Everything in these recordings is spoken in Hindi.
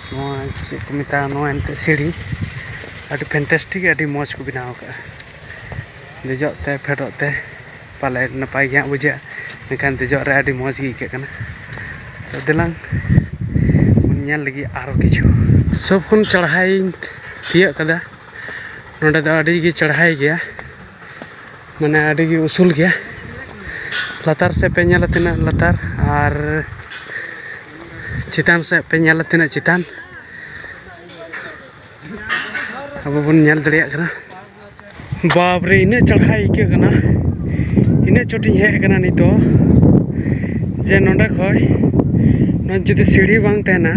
चेक को मेता एनते सीढ़ी अभी फैंटास्टिक अभी मौज को बनाव का देजोते फेडोते पाले नपाय गया बुझे मेखान देजोरे अभी मौज गी इकाना तो दिलांग उन्याल लगी आरो किछु सब खन चढ़ाई तिया कदा नोडे दो अभी गी चढ़ाई गया माने अभी गी उसूल गया लातार से पे नेला तिना लातार और चितान से पे नेला तिना चितान अब बन नेल दड़िया कना बाप रे इने चढ़ाई के कना इने चोटी हे कना नितो जे नोडे खय न जुदी सीढ़ी बांग तहना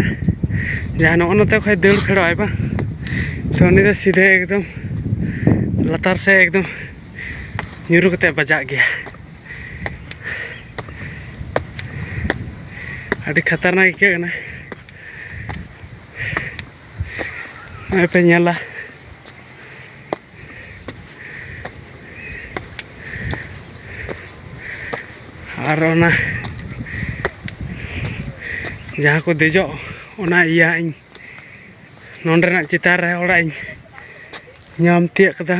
जहाँ नोते खय दड़ फेड़ाय बा तो उनी दो सीधे एकदम लातार से एकदम ᱧᱩᱨᱩ कते बजा गया अभी खतरनाक के कना पे नेला और ओना जहाँ को देजो ओना इया इन नोंडना चितार रे ओड़ा इन नाम तिया कदा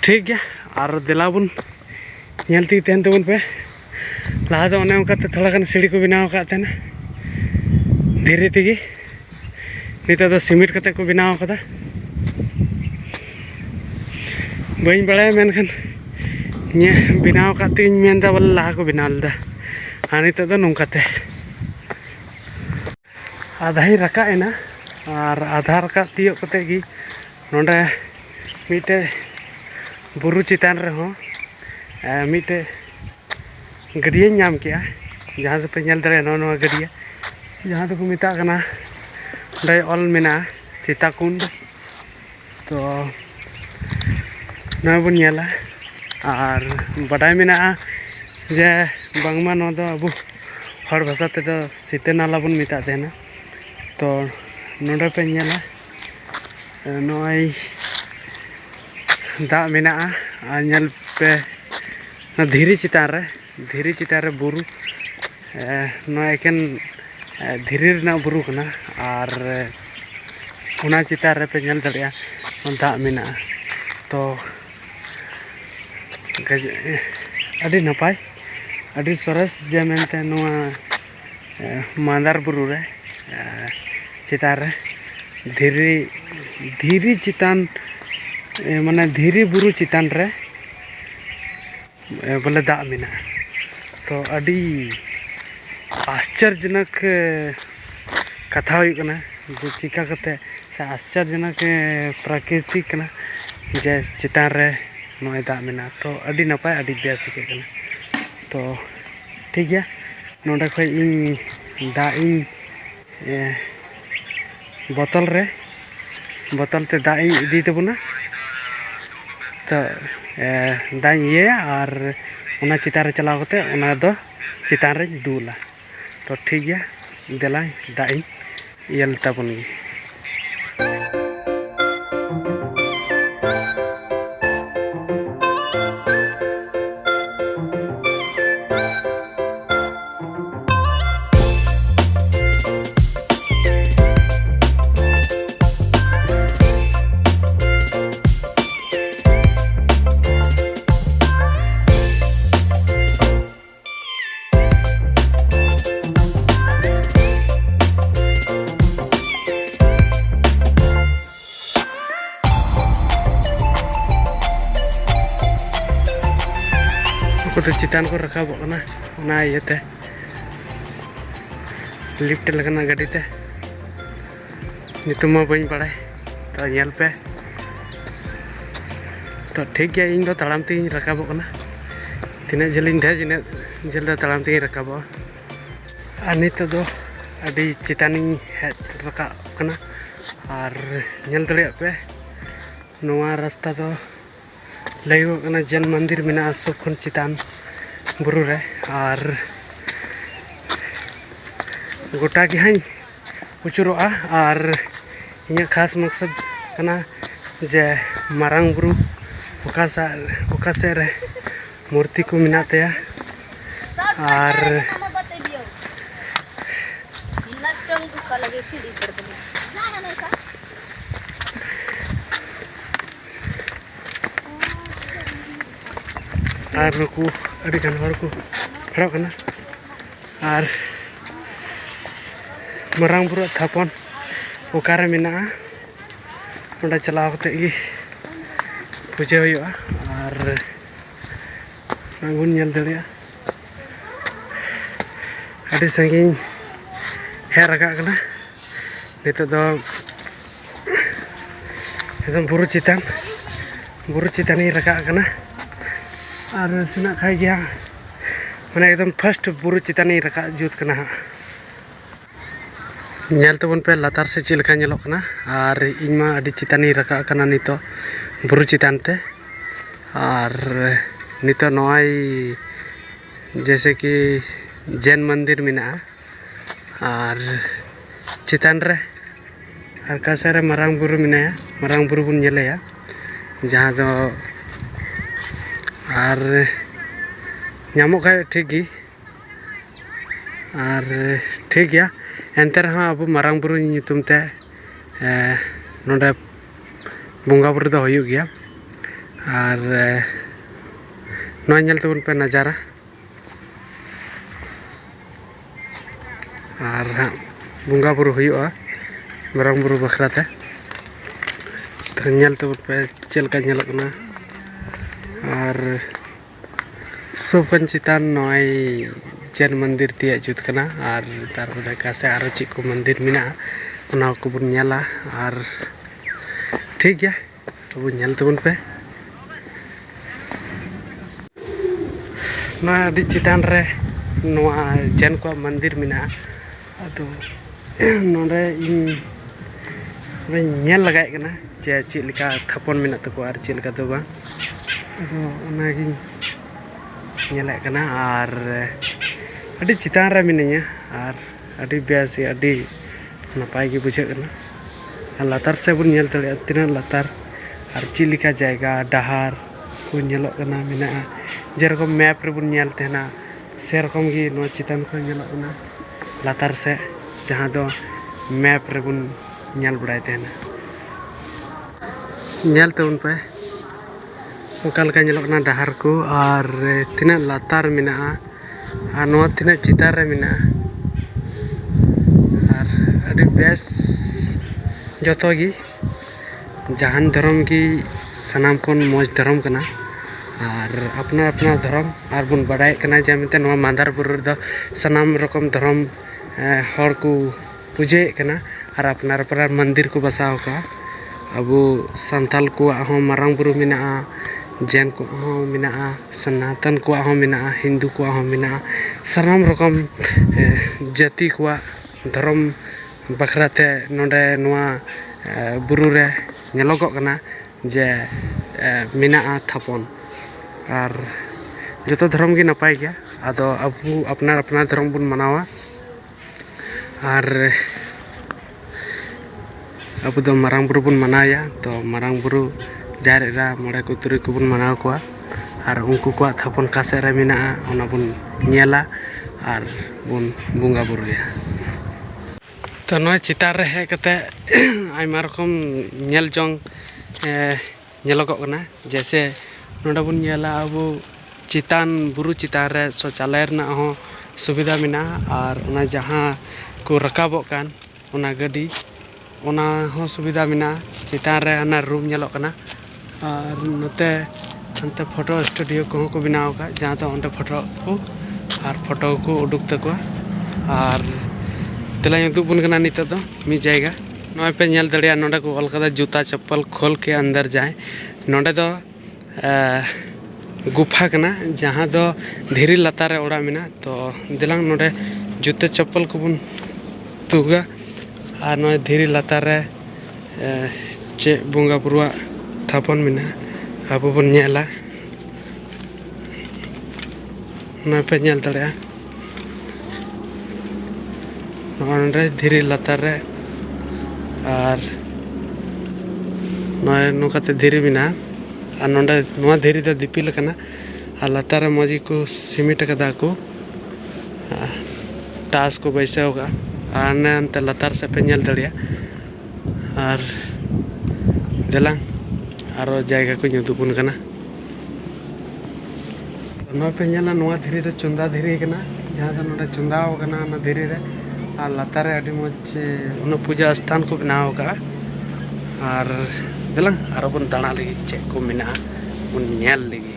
ठीक गया और दिलाबुन नेलती तेन तबुन पे लहा दो ओने उनका थोड़ा गान सीढ़ी को बनाव का तेना धीरे तेगी निता दो सीमेंट कते को बनाव कदा बइन बड़ाय मेनखान ने बनाव का तीन मेनदा बोले लहा को बनाव लदा आ निता दो नोंकाते आधा ही रका एना और आधा रका तियो कते गी नोंडे मिटे बुरु चितान रे हो मिटे गडिया नाम किया जहाँ से पे नेल दरे नो गडिया जहाँ तो को मिता कना डे ऑल मेना सीताकुंड तो ना बन नेला और बडाय मेना जे बांगमा नो दो अबु हर भाषा ते दो सीते नाला बन मिता देना तो नोडे पे नेला नोई दा मेना नेल पे धीरे चितान रे बुरु नो एकेन धीरे रना बुरु कना और उना चितान रे पे नेल दड़िया दा मेना तो अभी नपाय अभी सरस जे मेनते नोआ मांदार बुरु रे चितान रे धीरे चितान माने धीरे बुरु चितान रे बोले दा मेना तो अभी आश्चर्यजनक कथा हुई कना जे चिका कते से आश्चर्यजनक प्राकृतिक कना जे चितान रे नोय दा मेना तो अभी नपाय अभी बेस के कना तो ठीक गया नोडे खय इन दा इन बोतल ते दा इन इदी तबुना तो दाई ये और उना चितान रे चलाव कते उना दो चितान रे दूला तो ठीक गया देला दाई यल तबुन गी तो चितान को रखा इते लिफ्ट लगना गाड़ी ते नितुम बी बड़ाय तो नेल पे तो ठीक गया इन दो ताड़ाम ते रकाबो तीना झेलिन ढेर जिना झेल दो ताड़ाम ते रकाबो और नित दो अभी चितान हेज रकाब और नेल दड़िया पे नोआ रास्ता तो लैगोग जैन मंदिर मेना सब खन चितान बुरु रे और गोटा के हाँ उचुरोआ और इन खास मकसद कना जे मारांग बुरु ओका से रे मूर्ति को मिना तया और लगे सीढ़ी पर बने और नुकु अड़ी गान हर को फेड़ो कना और मरांग बुरु थापन ओकारे मेना ओंडे चलाव कते गी पूजा हुआ और बन नेल दड़िया अड़ी संगिन हे रगा कना नितो दो एकदम बुरु चितान ही रगा कना और सेना खाई गया मैंने एकदम फर्स्ट बुरु चितान ही रगा जुत कना नेल तबन पे लातार से चिलका नेलोक कना और इनमा अड़ी चितान ही रगा कना नितो बुरु चितान ते और नितो नोई जैसे कि जैन मंदिर मिना और चितान रे और कासे मरांग बुरु मिनाया मरांग बुरु बन नेलेया जहाँ दो और नामों का ठीक ही और ठीक गया एंतर हाँ अब मरांग बुरु नितुम ते नोडे बुंगा बुरु दो होयु गया और नोय नेल तबन पे नजारा और हाँ बुंगा बुरु हुआ मरांग बुरु बखराते तो नेल तबन पे चलका नेलक ना और सोपन चितान नोय जैन मंदिर तिया जुत कना और तार बदे कासे आरो ची को मंदिर मिना उना को बुन नेला और ठीक गया अब नेल तबन पे ना अड़ी चितान रे नोआ जैन को मंदिर मिना अदो नोडे इन नेल लगाए कना जे ची लिका थापन मिना तको और ची लिका तो बा अदो ओनागी नेल कना और अड़ी चितान रे मिनिया और अड़ी बेस अड़ी नपाय गी बुझे कना लातार से बुन नेल तले तिना लातार और ची लिका जायगा डहार को नेलो कना मिना जेरकम मैप रे बुन नेल तेना सेरकम गी नो चितान को नेलो कना लातार से जहाँ दो मैप रे बुन नेल बड़ाय तेना नेल तो उन पे ओकाल का नेलो कना डहार को और तिना लातार मिना और नो तिना चितार रे मिना और अड़ी बेस जतो गी जहान धर्म की सनाम कोन मौज धर्म कना और अपना अपना धर्म और बुन बड़ाय कना जमिते नो मांदार बुरु दो सनाम रकम धर्म हर को पूजे कना और अपना मंदिर को बसाव का अब संताल को हो मरांग बुरु मिना जैन को हो मिना सनातन को हो मिना हिंदू को हो मिना सनाम रकम जाति को धर्म बखराते नोडे नोआ बुरु रे नेलोगो कना जे मिना थापन और जो धर्म की नपाय गया अदो अबू अपना अपना धर्म बुन मनावा और अब दो मरांग बुरु बुन मनाया तो मरांग बुरु जार रा मोड़े को तुरी को बुन मनाव को और उनको को थापन कासे रे मिना ओना बुन नेला और बुन बुंगा बुरुया तो नय चितार रे हे कते आयमा रकम नेल जोंग नेलोगो कना जैसे नोडा बुन नेला अब चितान बुरु चितान रे शौचालय रना हो सुविधा मिना और ओना जहाँ को रकाबो कान ओना गाड़ी ओना हो सुविधा मिना चितान रे हना रूम नेलो कना और नते अंते फोटो स्टूडियो को बनाव का जहाँ तो अंते फोटो को उडुक तको और तेला उदुग बुन कना नित दो मी जायगा नय पे नेल दड़िया नोडे को ऑल कदा जूता चप्पल खोल के अंदर जाए नोडे दो गुफा कना जहाँ दो धीरे लातार ओड़ा मिना तो दिलांग नोडे जूते चप्पल को बुन तुगा और नय धीरे लातार चे बुंगा बुरुआ थापन मिना अब बुन नेला नय पे नेल दड़िया नोडे धीरे लातार और नय नोकाते धीरे मिना और नोडे नोआ धीरे दो दिपिल कना और लातार मजी को सीमेंट कदा को टास को बैसा होगा अंते लतार से पे नेल दड़िया और देलांग आरो जायगा को उदुगबन कना नॉय पे नेला नोआ धीरे रे चुंदा धीरे कना जहां दो नोडे चुंदाव कना ना धीरे रे और लतार रे अडी मोच उन पूजा स्थान को बनाव का और देलांग आरो बन दाना लगी चेक को मिना बन नेल लगी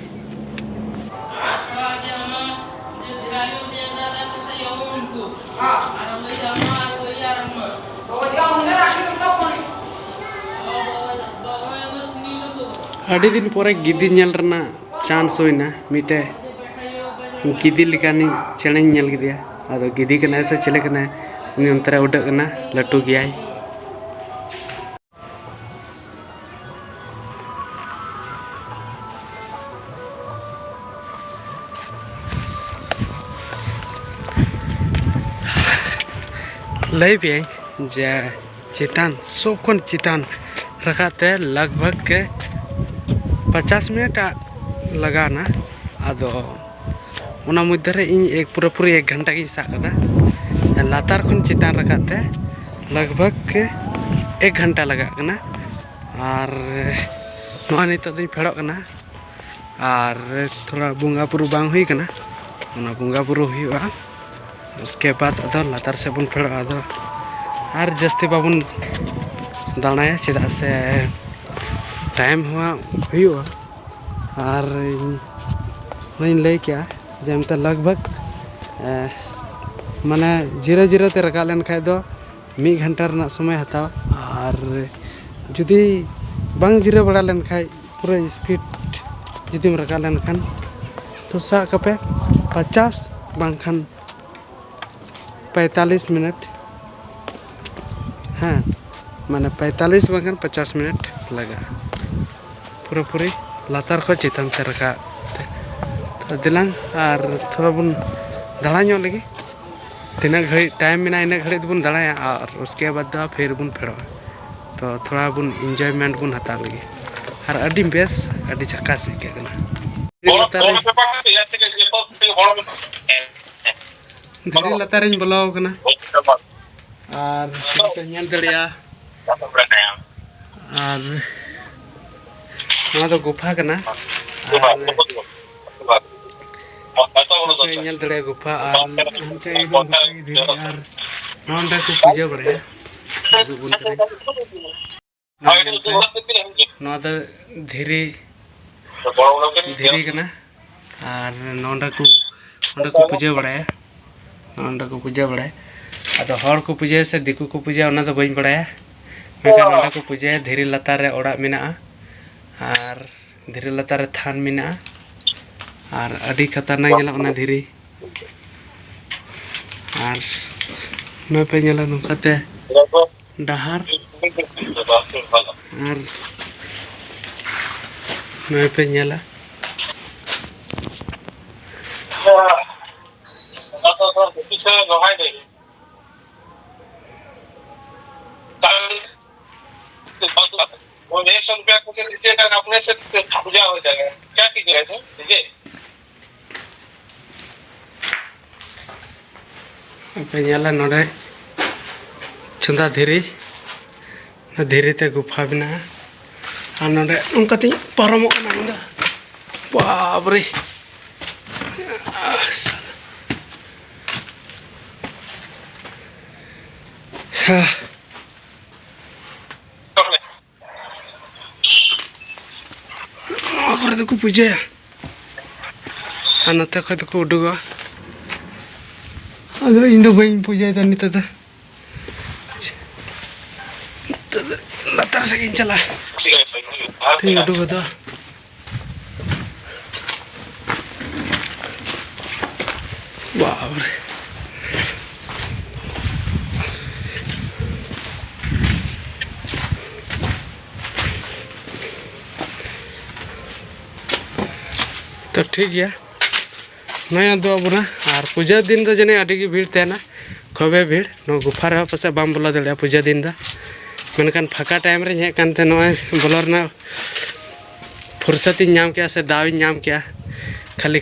अड़ी दिन पर गिदी नेल रना चांस होइना मिटे गिदी लिकानी चेणे नेल गिदिया आदो गिदी कना से चले कना उनी अंतरे उडक कना लटू गयाय लई पे जे चितान सब खन चितान रखाते लगभग के 50 मिनट लगाना आदो उना मध्य रे इन एक पूरा 1 घंटा की साकदा लातार खन चितान रखाते लगभग के 1 घंटा लगा कना और नोआ नितो दिन फेड़ो कना और थोड़ा बुंगा पुरु बांग हुई कना उना बुंगा पुरु हुआ उसके बाद अदो लातार से बन फेड़ो अदो और जस्ती बाबन दानाया चेदा से टाइम हुआ और नहीं लई क्या जमते लगभग माने 0-0 ते रका लेन खाय दो 1 घंटा रना समय हताव और जुदी बांग जीरो बड़ा लेन खाय पूरा स्पीड जुदीम रका लेन खान तो सा कपे 50 बांखान 45 मिनट हाँ माने 45 बांखान 50 मिनट लगा पूरा पूरी लातार को चितान ते रका तो दिलांग और थोड़ा बुन दाड़ा ᱧᱚᱜ लगी तीना घड़ी टाइम में इन घड़ी बुन दाड़ाया और उसके बाद दो फिर बुन फेड़ो तो थोड़ा बुन एंजॉयमेंट बुन हता लगी और अडी बेस अडी झकास के कना धीरे लतार इन बोलाव कना और पे नेल दड़िया और नोआ दो गुफा कना नेल दड़े गुफा और हमते एकदम धीरे और नोंडा को पूजा बड़े बुन करे नोआ दो धीरे कना और नोंडा को पूजा बड़े नोंडा को पूजा बड़े अदो हर को पूजा से दिकु को पूजा ओना दो बइन बड़ाया मेका नोंडा को पूजा धीरे लतार रे ओड़ा मेना और धीरे लतार रे थान मेना और अड़ी खतरनाक नेला ओना धीरे और नोय पे नेला नुकाते डहार और नोय पे नेला वो 100 रुपया को दीजिएगा अपने से पूजा हो जाएगा क्या कीजिएगा सर दीजिए पे नेला नोडे चुंदा धीरे ते गुफा बिना और नोडे उनका ती परमो ना बाप रे को पूजा और नते खत को उडुगा अदो इन दो बइन पूजा त नित त लतार से किन चला ठीक उडुगा तो बाप रे तो ठीक है नया दो अब और पूजा दिन तो जने अड़ी भीड़ तेना खूबे भीड़ नो गुफा रे पासे बाम बोला दड़िया पूजा दिन दा मेनकान फाका टाइम रे हे कानते नय बोलर ना फुर्सती नाम क्या से दावी नाम क्या खाली